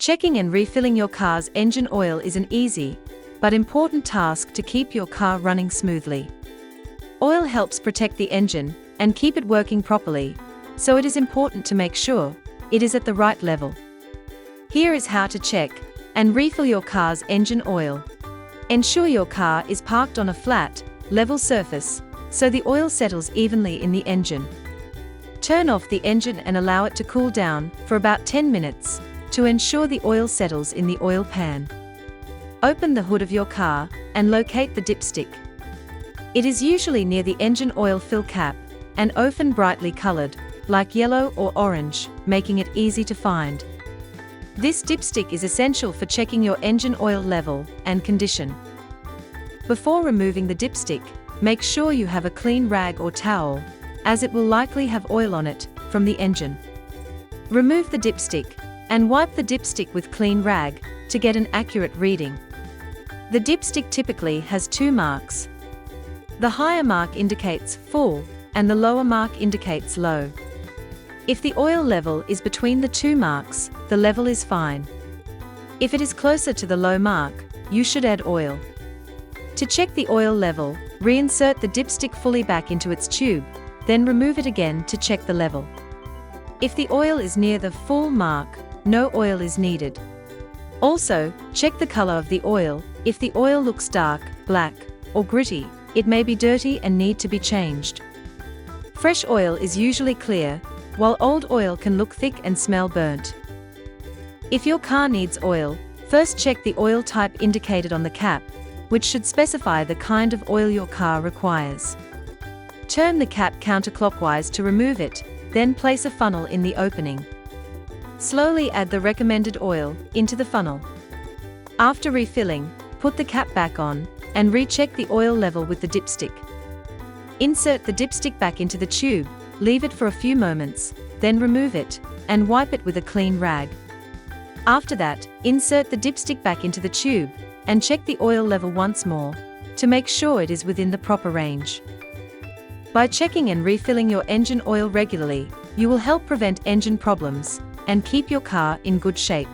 Checking and refilling your car's engine oil is an easy, but important task to keep your car running smoothly. Oil helps protect the engine and keep it working properly, so it is important to make sure it is at the right level. Here is how to check and refill your car's engine oil. Ensure your car is parked on a flat, level surface, so the oil settles evenly in the engine. Turn off the engine and allow it to cool down for about 10 minutes to ensure the oil settles in the oil pan. Open the hood of your car and locate the dipstick. It is usually near the engine oil fill cap and often brightly colored, like yellow or orange, making it easy to find. This dipstick is essential for checking your engine oil level and condition. Before removing the dipstick, make sure you have a clean rag or towel, as it will likely have oil on it from the engine. Remove the dipstick and wipe the dipstick with clean rag to get an accurate reading. The dipstick typically has 2 marks. The higher mark indicates full and the lower mark indicates low. If the oil level is between the 2 marks, the level is fine. If it is closer to the low mark, you should add oil. To check the oil level, reinsert the dipstick fully back into its tube, then remove it again to check the level. If the oil is near the full mark, no oil is needed. Also, check the color of the oil. If the oil looks dark, black, or gritty, it may be dirty and need to be changed. Fresh oil is usually clear, while old oil can look thick and smell burnt. If your car needs oil, first check the oil type indicated on the cap, which should specify the kind of oil your car requires. Turn the cap counterclockwise to remove it, then place a funnel in the opening. Slowly add the recommended oil into the funnel. After refilling, put the cap back on and recheck the oil level with the dipstick. Insert the dipstick back into the tube, leave it for a few moments, then remove it and wipe it with a clean rag. After that, insert the dipstick back into the tube and check the oil level once more to make sure it is within the proper range. By checking and refilling your engine oil regularly, you will help prevent engine problems and keep your car in good shape.